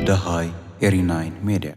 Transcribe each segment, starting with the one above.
Dahai 89 Media.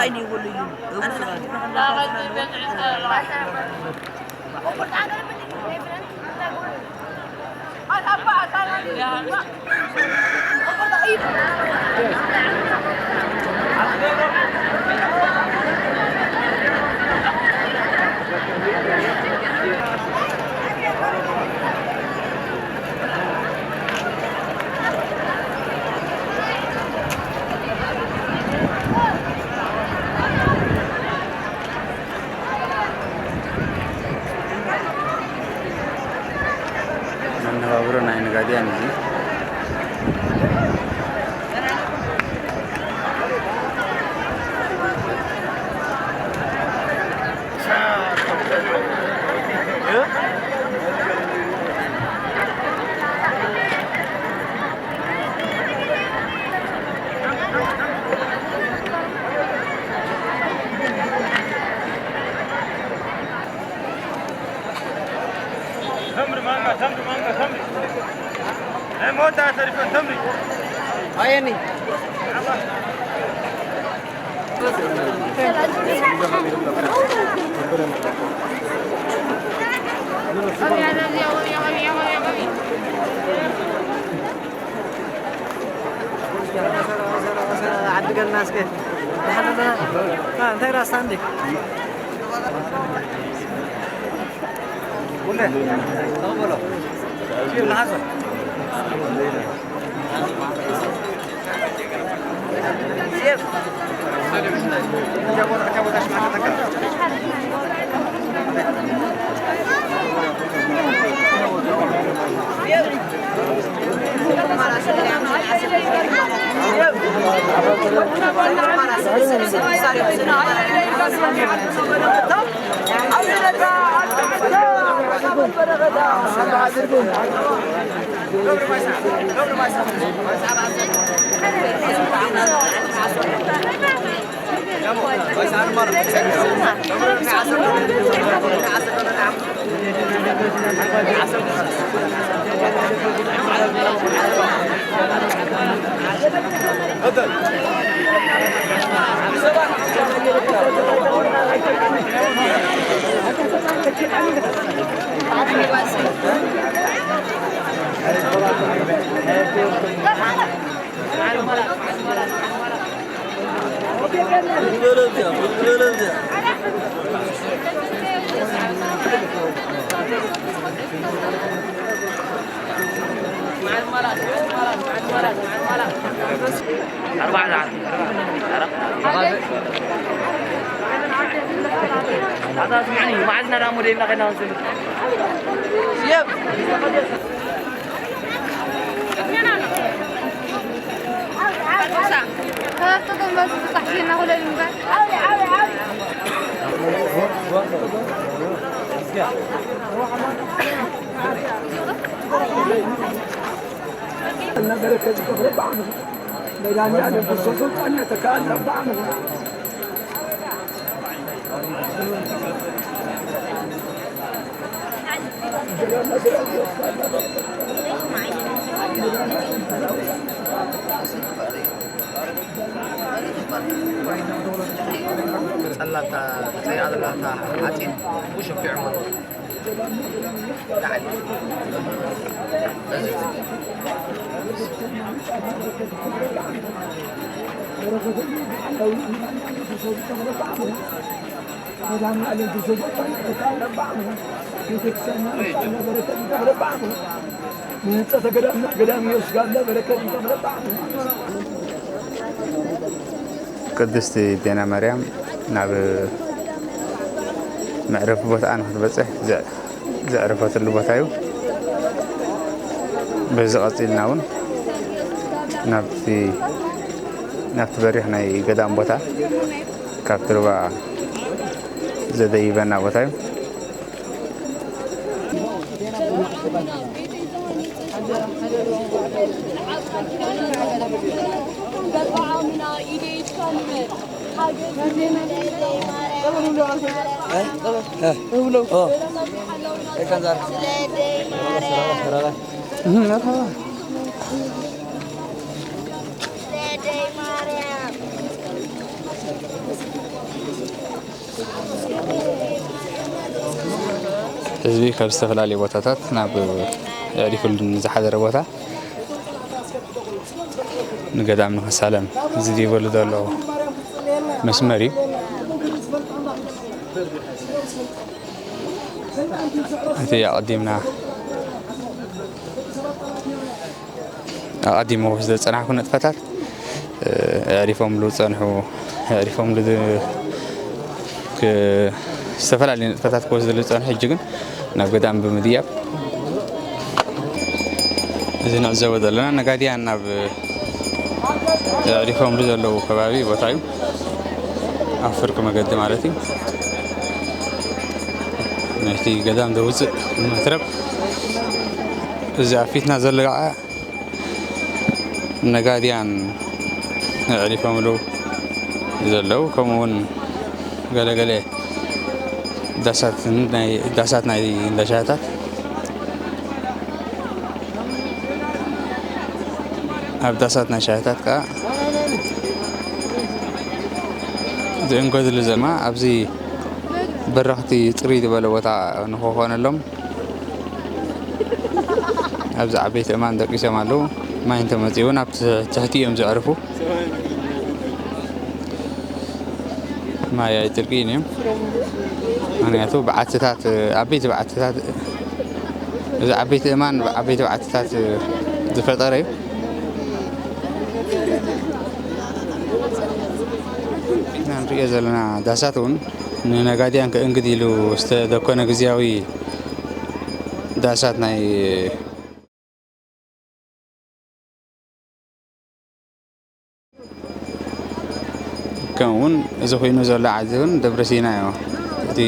عيني يقول لي نغابرون عين قاديان دي تمر مانجا تمر اي موتا تعرف تمر عيني عدق الناس كيف انت راس عندك قول له شوف اللي حصل سيف جابوا تاش معك هذا يعني ما عندنا رامودين لقينا ننزل سيب يعني بالصوت أن يتكلم بعضهم سلطة زي هذا عتيم وش في عمر تعال ቅድስቲ ጤና ማርያም ናብ መዕረፊ ቦታኣ ንክትበፅሕ ዘዕረፈትሉ ቦታ እዩ በዚ ቀፂልና እውን ናብቲ በሪኽ ናይ ገዳም ቦታ ካብቲ ሩባ ዘደይበና ቦታ እዩ ህዝቢ ካብ ዝተፈላለዩ ቦታታት ናብ ኣዕሪፈሉ ዝሓደረ ቦታ ንገዳም ንክሳለም ዝድይበሉ ዘሎ መስመር እዩ እቲ ኣቀዲሞ ዝፀንሐ ነጥፈታት ኣዕሪፎምሉ ፀንሑ ኣዕሪፎምሉ ዝተፈላለዩ ነጥፈታት ክወስድሉ ዝፀንሐ ሕጂ ግን ናብ ገዳም ብምድያብ እዚ ንዕዘቦ ዘለና ነጋድያን ናብ ኣዕሪፎምሉ ዘለው ከባቢ ቦታ እዩ ኣብ ፍርቂ መገዲ ማለት እዩ ናይቲ ገዳም ዘውፅእ መትረብ እዚ ኣብ ፊትና ዘሎ ከዓ ነጋድያን ኣዕሪፎምሉ ዘለው ከምኡውን ገለገለ ዳሳት ናይ እንዳሻታት ኣብ ዳሳት ናይ ሻታት ከዓ ዝእንገድሉ ዘማ ኣብዚ በረኽቲ ፅርይ ዝበለ ቦታ ንክኾነሎም ኣብዚ ዓበይቲ እማን ደቂሶም ኣለው ማይ እንተመፅኡ ናብ ትሕቲኦም ዘዕርፉ ማይ ኣይጥርቅን እዮም ምክንያቱ በዓትታት ዓበይቲ በዓትታት እዚ ዓበይቲ እማን ዓበይቲ በዓትታት ዝፈጠረ እዩ ንሪኦ ዘለና ዳሳት እውን ንነጋድያን ከእንግድ ኢሉ ዝተደኮነ ግዝያዊ ዳሳት ናይ ከምኡውን እዚ ኮይኑ ዘሎ ዓዲ እውን ደብረ ሲና እዩ እቲ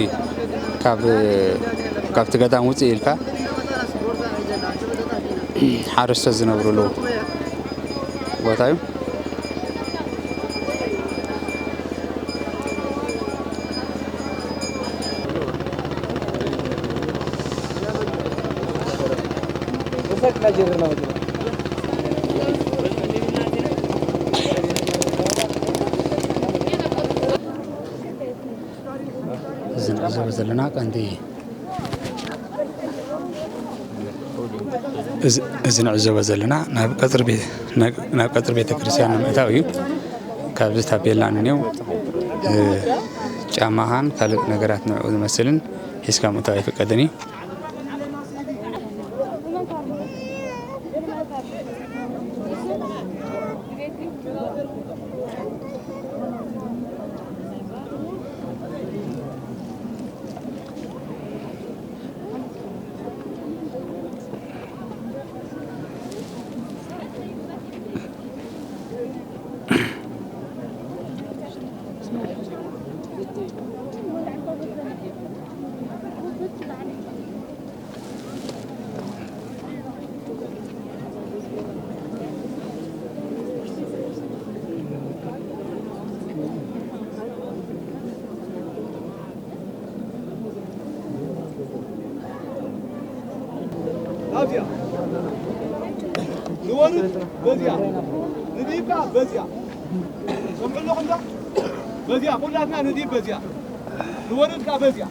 ካብቲ ገዳም ውፅእ ኢልካ ሓረስቶት ዝነብሩሉ ቦታ እዩ ንዕዘቦ ዘለና ቀንዲ እዚ ንዕዘቦ ዘለና ናብ ቀፅሪ ቤተክርስትያን ንምእታው እዩ ካብዚ ታፔላ እንኒው ጫማኻን ካልእ ነገራት ንዕኡ ዝመስልን ሒዝካ ምእታው ኣይፍቀድን እዩ هذيا نورد بزيا نديبها بزيا سمعوا لكم ده بزيا كلنا نديب بزيا نورد كا بزيا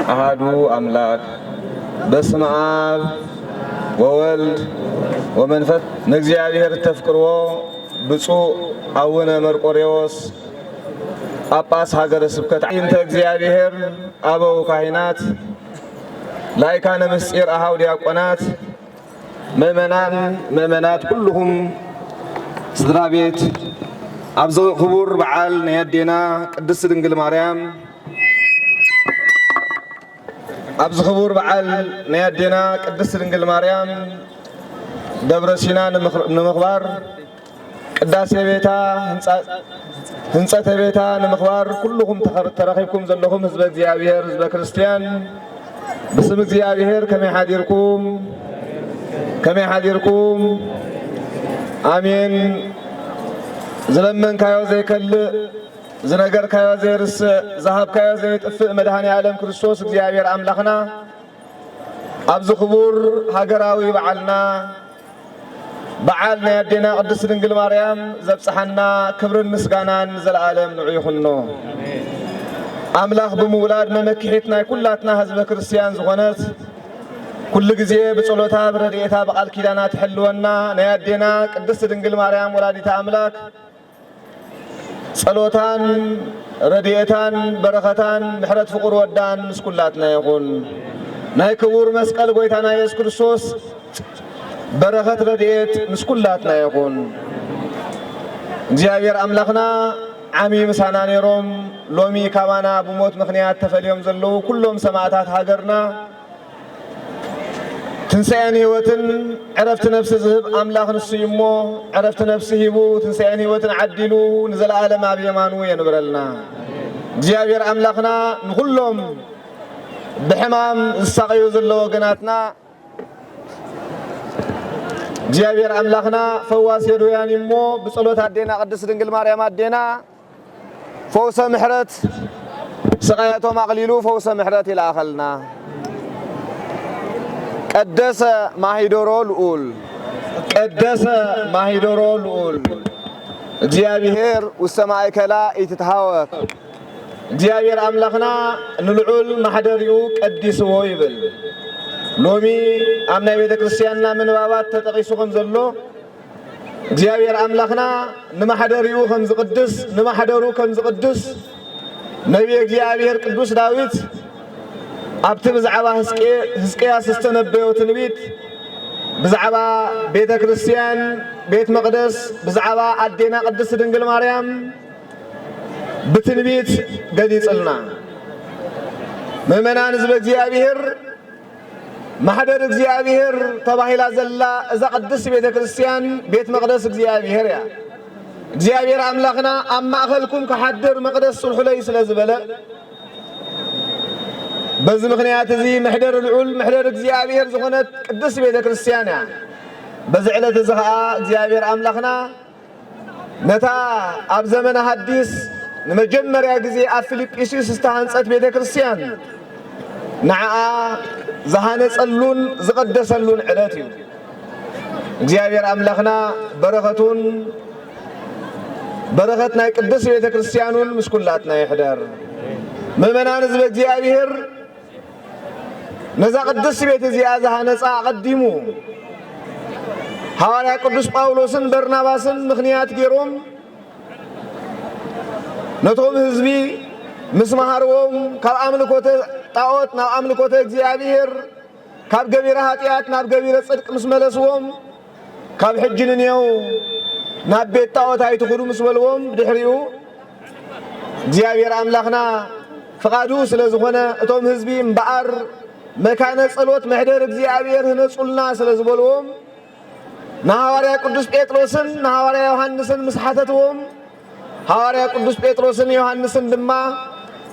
أحد أملاك بسم آب وولد ومنفس نجزيابير تفكروا بسوء أونا مرقوريوس أباس هاجر سبكت عين تجزيابير أبو كاهنات لا كان مسير أهودي أقنات مؤمنات كلهم سدرابيت أبزغ خبور بعال نيدينا قدس دنجل مريم أبز خبور بعال نيدينا قدس دنجل مريم دبر سينا نمخبار قداس بيتا هنصة بيتا نمخبار كلهم ترخيبكم زلهم حزب እግዚአብሔር حزب ክርስቲያን بسم እግዚአብሔር كما يحذركم آمين زلمن كايو زي كل زنجر كايو زي رس ذهب كايو زي تفق مدهني عالم كريستوس እግዚአብሔር أملاخنا أبز خبور هاجراوي بعالنا يدينا قدس دنجل مريم زبصحنا كبر المسجانان زل عالم نعيخنو أملاخ بمولاد ممكحتنا كلاتنا حزب كريستيان زغنات كل جزء بصلوتها برديتها بقال كيدانات حلونا نيادينا قدس دنجل مريم ولاديتها أملاك صلوتان رديتان بركتان بحرت فقر ودان مسكولاتنا يقول ناي كبور مسقل قويتانا يسوع كريستوس بركت رديت مسكولاتنا يقول እግዚአብሔር أملاكنا عمي مسانا نيروم لومي كمانا بموت مخنيات تفليهم زلو كلهم سماعتات هاجرنا تنسان هيوتن عرفت نفس ذهب أملاك نسيمو عرفت نفس هيبو تنسان هيوتن عدلو نزل عالم أبيمانو ينبرلنا እግዚአብሔር أملاكنا نخلهم بحمام السقيو زلو قناتنا እግዚአብሔር أملاكنا فواس يدويان يمو بصلوت عدينا قدس دنجل مريم عدينا فوس محرت سقياتهم أقليلو فوس محرت إلى آخلنا قدس ماهيدورو الأول قدس ماهيدورو الأول እግዚአብሔር والسماء كلا يتتهاوك እግዚአብሔር أملاكنا نلعول محدريو قدسو يبل لومي أمنا بيت كريستياننا من بابات تتقيسو خمزلو እግዚአብሔር أملاكنا نمحدريو خمز قدس نمحدرو خمز قدس نبي እግዚአብሔር قدوس داويت أبتي بزعبا هسقيا سستنبيو تنبيت بزعبا بيت كريستيان بيت مقدس بزعبا أدينا قدس دنجل مريم بتنبيت قديس لنا ممنا نزب እግዚአብሔር محدر እግዚአብሔር تباهيلا زلا إذا قدس بيت كريستيان بيت مقدس እግዚአብሔር يا እግዚአብሔር أملاكنا أما أخلكم كحدر مقدس صلح ليس لزبلا بز مخنيات زي محدر العل محدر እግዚአብሔር زخنت قدس بيت كريستيان بزعلة زها እግዚአብሔር أملاكنا نتا أب زمن حديث نمجمر يا جزي أفليبيسيس استهانت بيت كريستيان نعا زهانة اللون زقدس اللون علاتي እግዚአብሔር أملاكنا بركتنا قدس بيت كريستيانون مسكولاتنا يحضر ممنا نزب እግዚአብሔር نزا قدس بيت زيازة نصا قدمو حوالي قدس باولوسن برناباسن مخنيات جيروم نتوم حزبي مسمهاروم كاب أملكوته طاوت ناب أملكوته እግዚአብሔር كاب جبيرة هاتيات ناب جبيرة صدق مسملسوم كاب حجننيو ناب بيت طاوت هاي تخدو مسملوم بدحريو እግዚአብሔር أملاكنا فقادو سلازخونا اتوم هزبي مبار مكان صلوت محضر እግዚአብሔር هنصلنا سلازبلوم نهاريا قدوس بطرسن نهاريا يوحنسن مسحتتهم حواريا قدوس بطرسن يوحنسن دما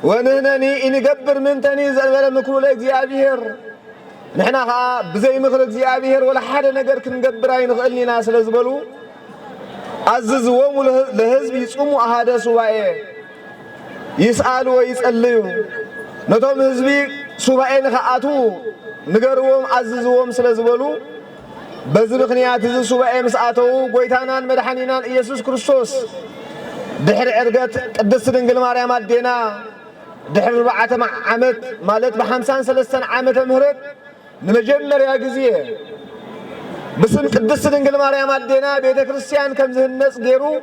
ونهنني إن جبر من تاني زلمة مكرو لإግዚአብሔር نحنا بزي مخر እግዚአብሔር ولا حدا نجر كنجبر عين غلني ناس لزبلو عززوهم لهزب يصوموا أحدا سواء يسألوا ويسألوا نتوم هزبي سواء نخاتو نجروهم عززوهم سلزبلو بزي مخنيات هزب سواء مسأتو قويتانان مدحنينان إيسوس كريستوس دحر عرقت قدس دنقل مريم الدينا دحر 4 عامت مالت ب53 عامت مهرت نمجمر يا جزيه بسم قدس دنقل مريم الدينا بيت كريستيان كمز الناس غيرو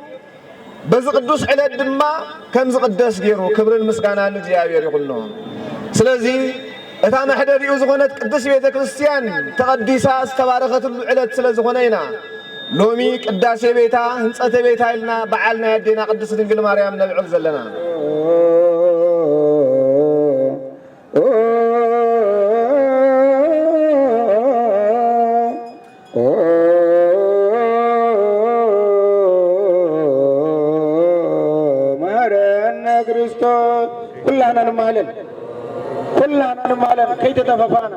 بز قدوس على الدما كمز قدس غيرو كبر المسكانه لእግዚአብሔር يقولنا ስለዚህ እታ ማሕደር እዩ ዝኾነት ቅዱስ ቤተ ክርስቲያን ተቀዲሳ ዝተባረኸት ዕለት ስለዝኾነይና ሎሚ ቅዳሴ ቤታ ህንጸተ ቤታ ኢልና በዓልና ያዴና ቅዱስ ድንግል ማርያም ነብዕል ዘለና ክርስቶስ ኩላናን ማለን ከይተተፈፋና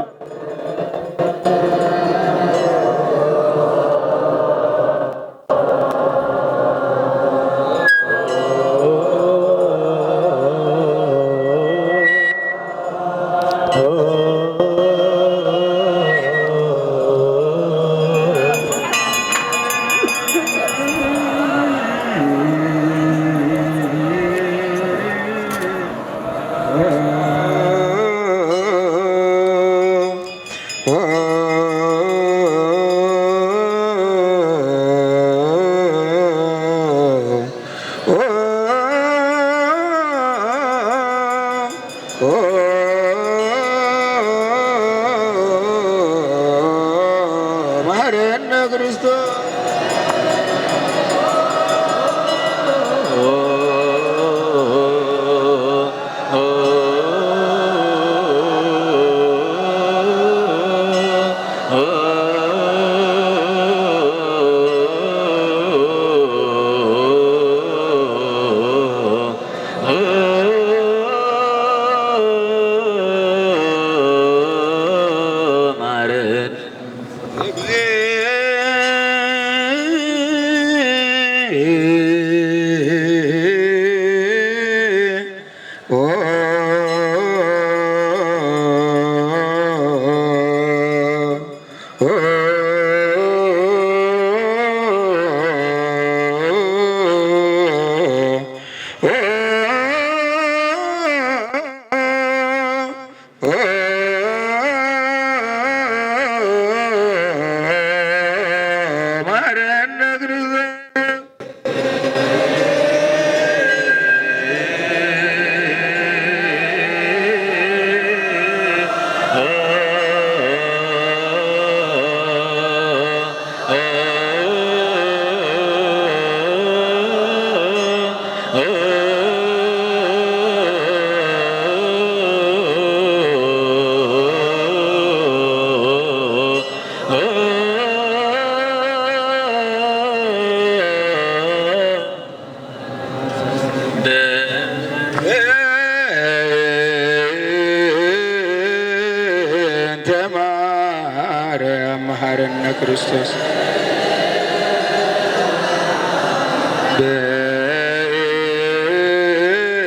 ክርስቶስ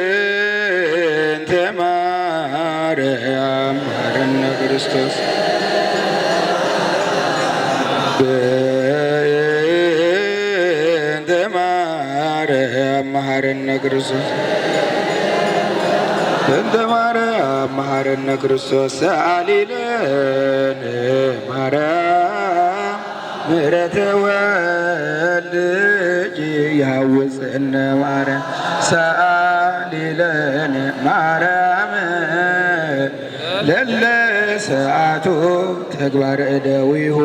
በእንተ ማርያም መሐረነ ክርስቶስ በእንተ ማርያም መሐረነ ክርስቶስ በእንተ ማርያም መሐረነ ክርስቶስ ሰአሊለነ ማርያም ምሕረተ ወልድኪ ያውፅነ ማርያም ሰአሊለነ ማርያም ለለ ሰዓቱ ተግባር እደዊሁ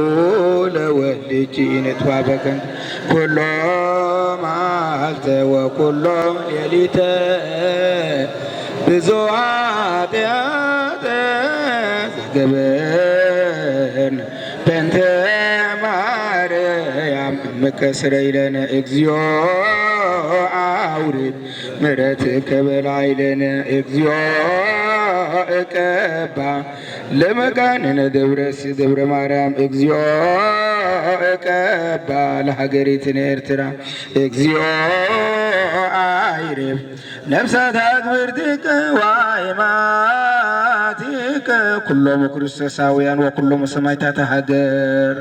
ለወልድኪ ንትባበከን ኩሎ መዓልተ ወኩሎ ሌሊተ ብዙኃት ኃጢአት ዘገበርነ በእንተ ማርያም እምከስረይ ለነ እግዚኦ አውርድ ምሕረትከ በላዕሌነ እግዚኦ እቀባ ለመካንነ ደብረ ማርያም እግዚኦ እቀባ ለሀገሪትነ ኤርትራ እግዚኦ አይርፍ ነፍሳት አግብርትከ ወአእማቲከ ኩሎሙ ክርስቶሳውያን ወኩሎሙ ሰማዕታተ ሀገር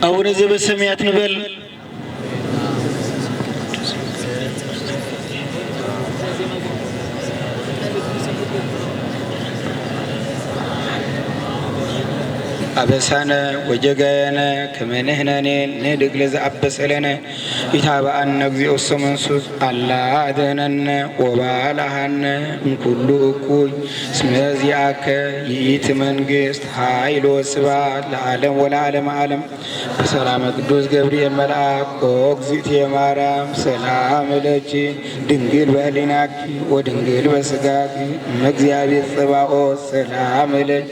አቡነ ዘበሰማያት ንበል። አበሳነ ወጀጋየነ ከመ ንሕነኒ ንህድግ ለዘአበሰ ለነ ኢታብአነ እግዚኦ ሰመንሱስ አላ አድኅነነ ወባልሐነ እምኩሉ እኩይ እስመ ዚአከ ይእቲ መንግሥት ኃይል ወስብሐት ለዓለም ወለዓለመ ዓለም። በሰላመ ቅዱስ ገብርኤል መልአክ ኦ እግዝእትየ ማርያም ሰላም ለኪ ድንግል በህሊናኪ ወድንግል በሥጋኪ እመ እግዚአብሔር ጽባኦት ሰላም ለኪ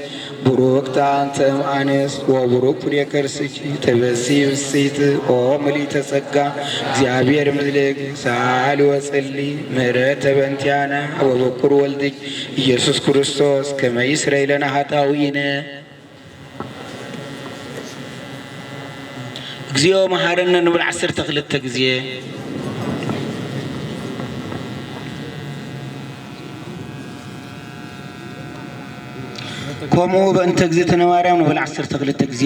ቡሩክት አንቲ እምአንስት ወቡሩክ ፍሬ ከርሥኪ ተበዝሒ ብፅዕት ኦ ምልዕተ ጸጋ እግዚአብሔር ምስሌኪ ሳሊ ወጸሊ ምሕረተ በእንቲአነ ወበኩር ወልድኪ ኢየሱስ ክርስቶስ ከመ ይስረይ ለነ ኃጣውኢነ። እግዚኦ መሐረነ ንብል 12 ጊዜ። ከምኡ በእንተ እግዝእትነ ማርያም ንብል 12 ጊዜ።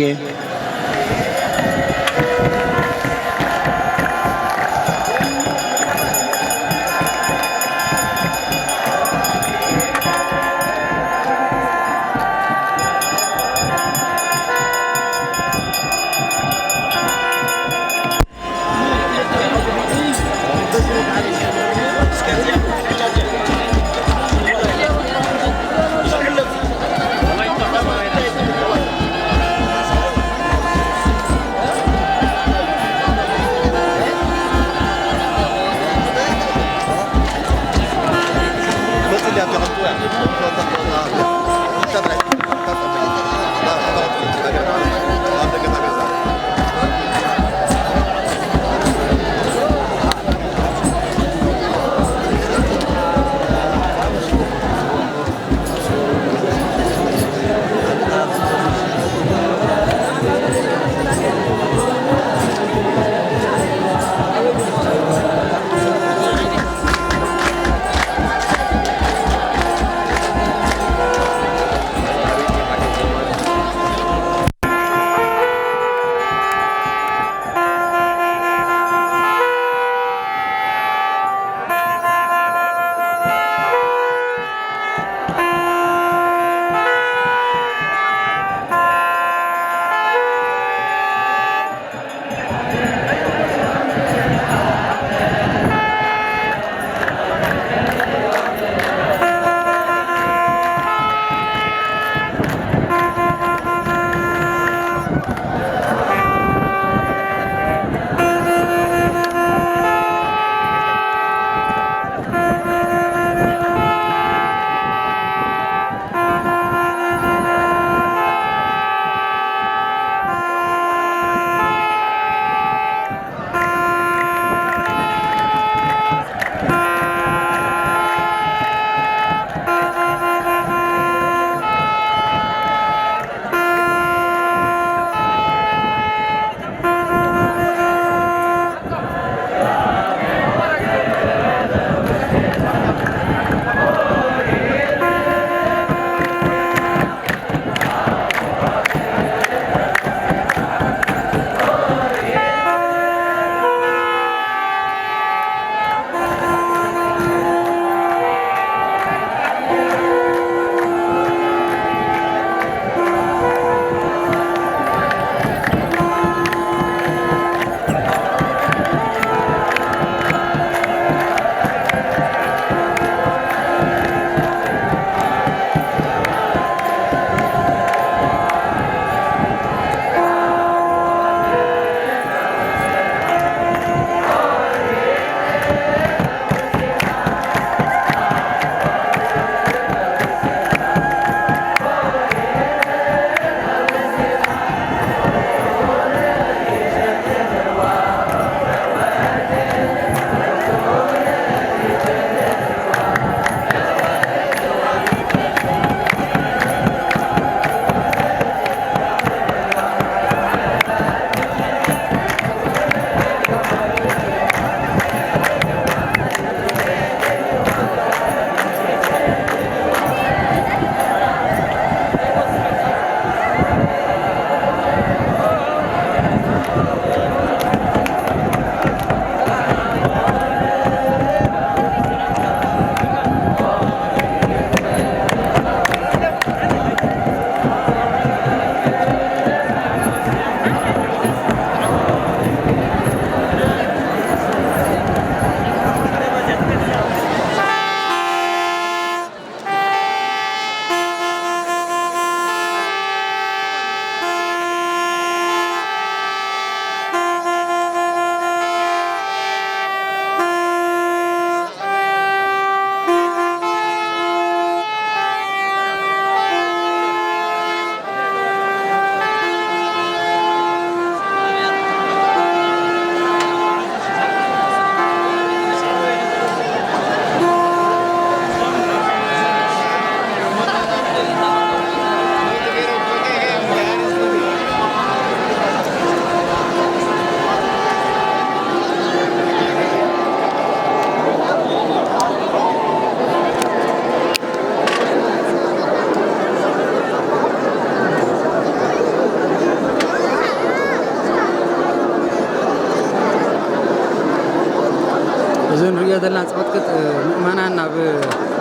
إذن رؤية دلنا صوتك مؤمنان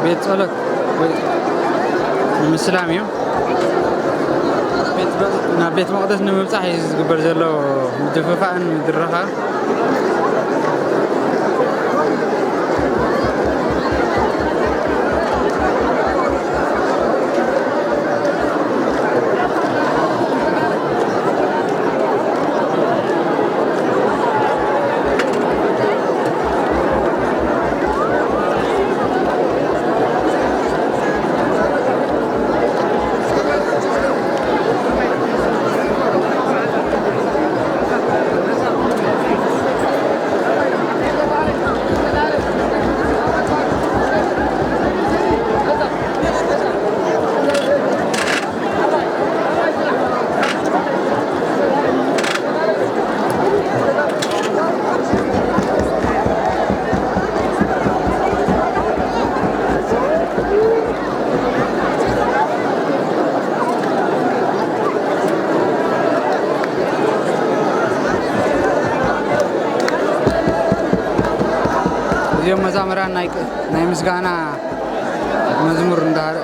ببيت صلك مسلم يوم بيت مقدس نمبصح يزغبر زلو متففان مدرخا يوم مزامران ناي مسغانا مزمور ندار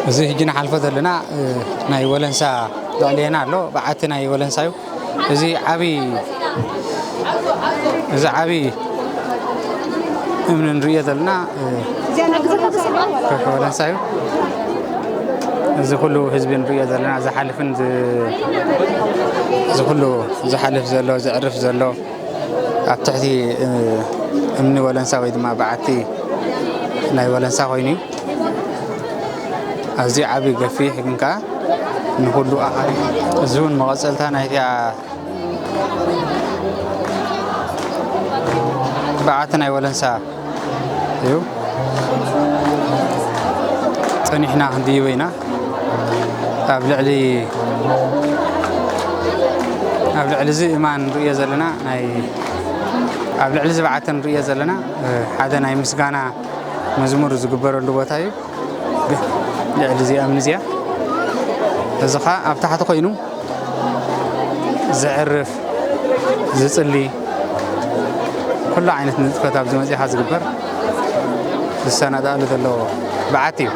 زي جينا حلفة لنا ناي ولنسا دعلينا له بعتنا ناي ولنسايو زي عبي من رياض لنا كيف ولنسايو زي كله حزب رياض لنا زي حلفن زي كله زي حلف زلو زي عرف زلو أبتحتي أمني ولنسا ويد ما بعتي ناي ولنسا خويني أزي عبي قفيه كنكا نقولوا أهل زون مغسلتنا هي بعتنا ولنسا يو تاني إحنا عندي وينا قبل علي زي إيمان رؤية زلنا ناي قبل علي بعتنا رؤية زلنا هذا ناي مسجانا مزمور زجبر اللوبتايو لعل زي أمنزيا الزخاء أفتحت قينو زعرف زصلي كل عينة كتاب زي ما زي حاز جبر السنة ده اللي دلوا بعتيو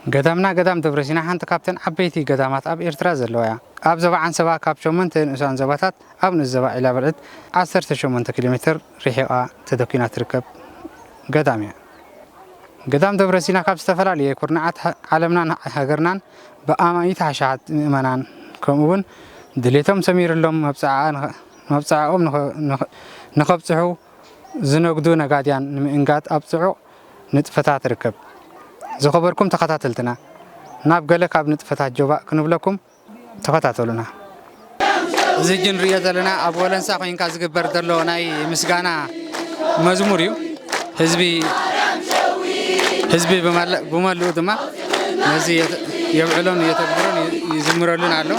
قدام دبرسينا حنت كابتن عبيتي قدامات أب إرتراز اللويا أب زبا عن سبا كابشو منت إنسان زباتات أب نزبا إلى برد 10 كيلومتر ريحة تدكينا تركب قدامي قدام دبرسينا كاب استفلالي كورنعات عالمنا هاجرنان بأمانيت عشات مؤمنان كمون دليتهم سمير اللهم مبصعهم نخبصحو زنقدو نقاديان إنقاد أبصعو نتفتات ركب زخبركم تخطاتلتنا ناب قالك اب نتفتات جوبا كنبلكم تخطاتلنا زجن رياض لنا اب ولنسا خوين كاز غبر دلو ناي مسغانا مزموريو حزبي بمالو دما نزي يبعلون يتكبرون يزمرون علو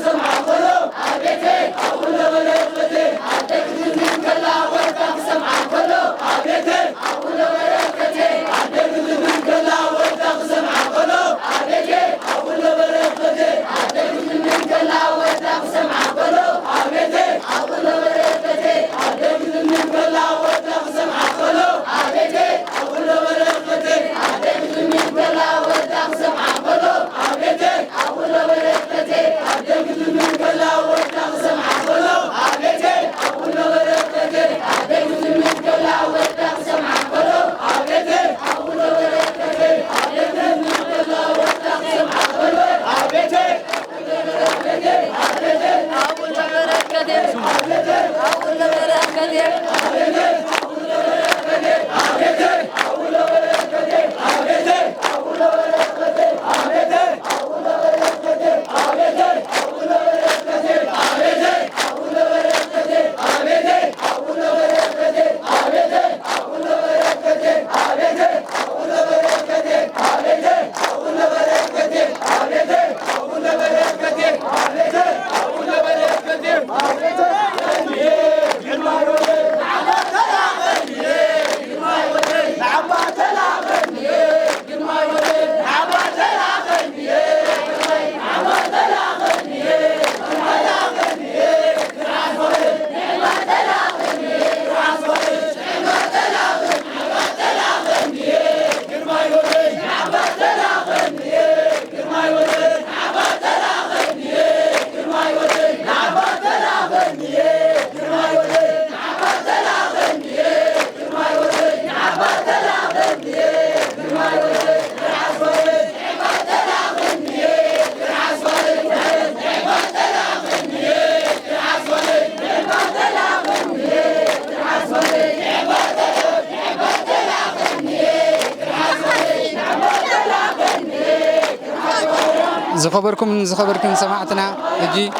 سمع زخبركم سمعتنا هجي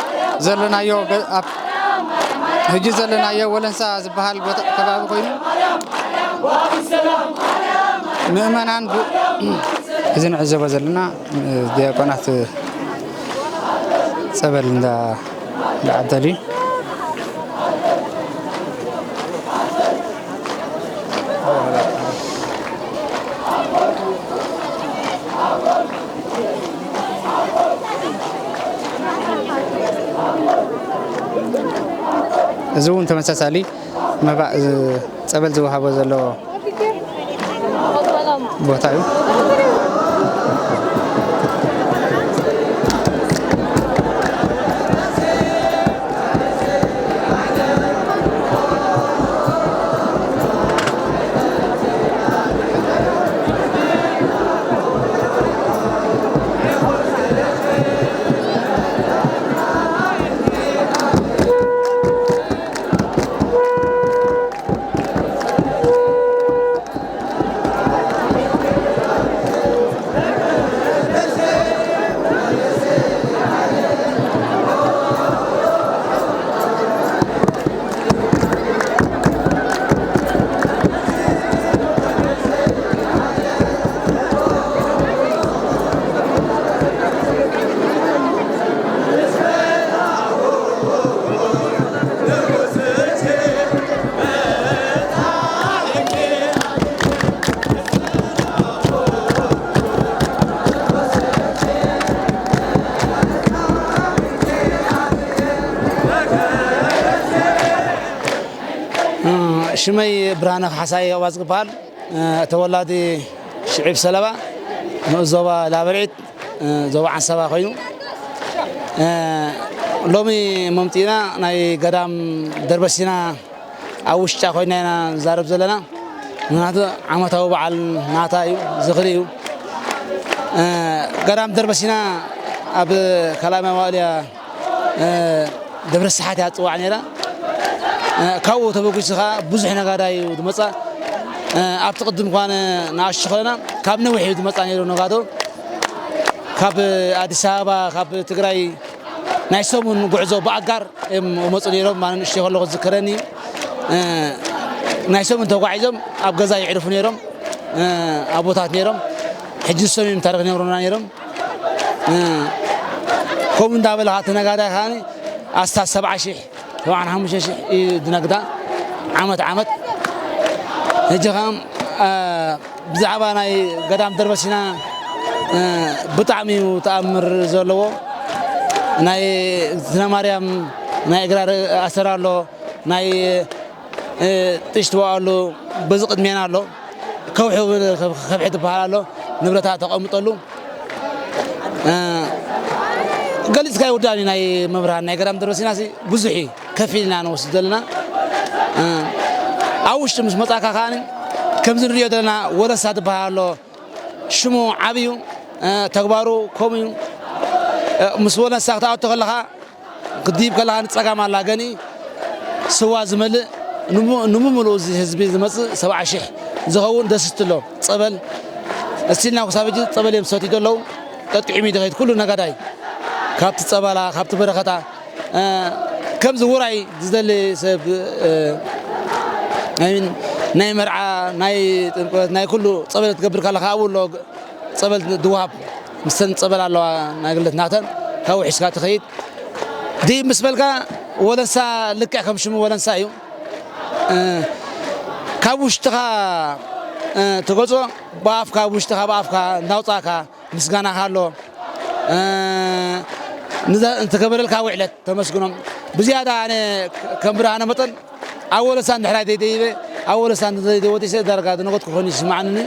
زلنا يو ولنسا زبهال كباب خوينو مؤمنان إذن عزبا زلنا دياقونات سبل دا عدلي زون تمساسالي ما بقى صبل زوهابو زلو بوتايو شمي برانخ حساي وازقبال تولادي شعيب سلبا زوبا لابريت زوبا عن سبا خينو لومي ممتينا ناي قدام دربسينا اوشتا خوينا زارب زلنا ناتو عمتو بعل ناتايو زغريو قدام دربسينا اب كلام واليا دبر الصحات يطوع نيرا كاو تبوكسها بزح نغادايو دمصا اب تقدم كان ناشخلنا كاب نوحي دمصا نيرو نغادو كاب اديس ابابا كاب تግራይ ናይ ሰሙን ጉዕዞ ባጋር ወመጽ ነይሮም ማን እሽተኸሎ ዝከረኒ ናይ ሰሙን ተጓዒዞም ኣብ ገዛ ይዕርፉ ነይሮም ኣቦታት ነይሮም ሕጂ ሰሙን ታሪኽ ነይሮና ነይሮም ከም እንዳበለኻ ተነጋዳይ ካኒ ኣስታ 70,000 طبعا 5,000 دنقدا عمت هجهم بزعبا ناي قدام دربسنا بطعمي وتأمر زلوا ناي زنا مريم ناي قرار أسرارلو ناي تشتوالو بزقد مينالو كوحو خبحت بحالو نبرتها تقومطلو قالت كاي وداني ناي مبرهان ناي قدام دربسنا سي بزحي كفيلنا نوصدلنا اوشت مش مطاكا خاني كم زنريو دلنا ولا ساد بحالو شمو عبيو تغبارو كوميو مسولا ساعه تخلخا قديب كلها نصقام الله غني سوا زمل نمو زي حزبي زمص 70,000 زخون دستلو صبل استيلنا حسابجي صبل يمسوتي دلو تطعيمي دغيت كل نغداي كابت صبالا كابت برختا كم زوراي زدل سب امين ناي مرعى ناي كله صبل تقبر كلها اولو صبل دواب مستن صبل الله ناقلت ناتن كاو حسكات خيط دي مسبلكا ولنسا لكع كم شمو ولنسا يو كابوشتها تقولوا بافكا بوشتها بافكا ناوطاكا مسغانا هالو نذا انت قبل الكا وعلت تمسكنهم بزياده انا كمبرانا مطن اول سان دحرا ديدي اول سان ديدي ودي درجه نقط كوني سمعني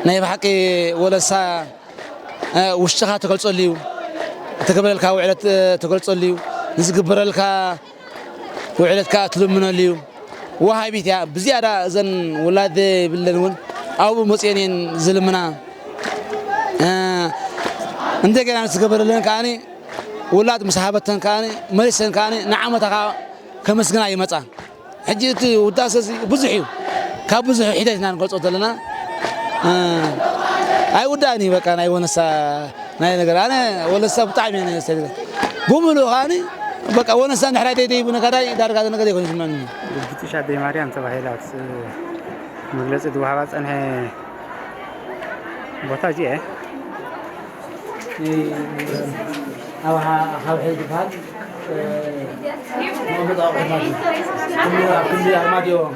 ناي بحقي ولا سا وشتها تقولصليو تقبل الكا وعلت تقولصليو نزغبر الكا وعلت كا تلمنليو وهاي بيتيا بزياده زن ولاد بلنون او مصينين زلمنا እንደገና ተገበረለን ካኒ ወላድ መሳሃበተን ካኒ መሪሰን ካኒ ንዓመታኻ ከመስግና ይመጻ ሕጂት ውዳሰሲ ብዙሕ እዩ ካብ ብዙሕ ሒደትና ንገልጾ ዘለና ኣይ ወዳኒ በቃ ናይ ወነሳ ناي نقول أنا ولا سب طعم يعني يستدل قوموا غاني بقى وانا سان حراتي دي بنقداي دار قاعد نقداي كون من بتش عبد مريم تبهيلات مجلس دوهابات أنا بوتاجي أو حيد فهد ما بدأ أقمادي كل أقمادي يوم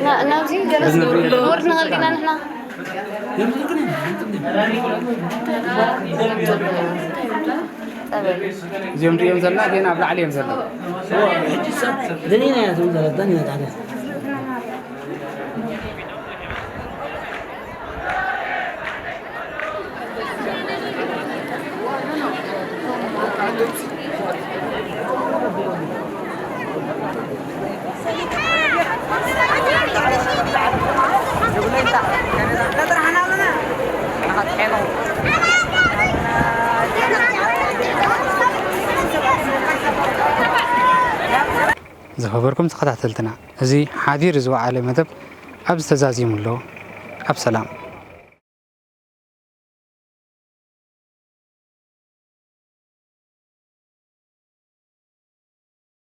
لا ناوزين جلس ورنا غلقنا نحن زيوم ريم زلنا كنا قبل عليهم زلنا دنينا يا زلمة دنينا تعالى زخبركم تقطعتلتنا زي حدير زوا على مدب أبز تزازيم الله أب سلام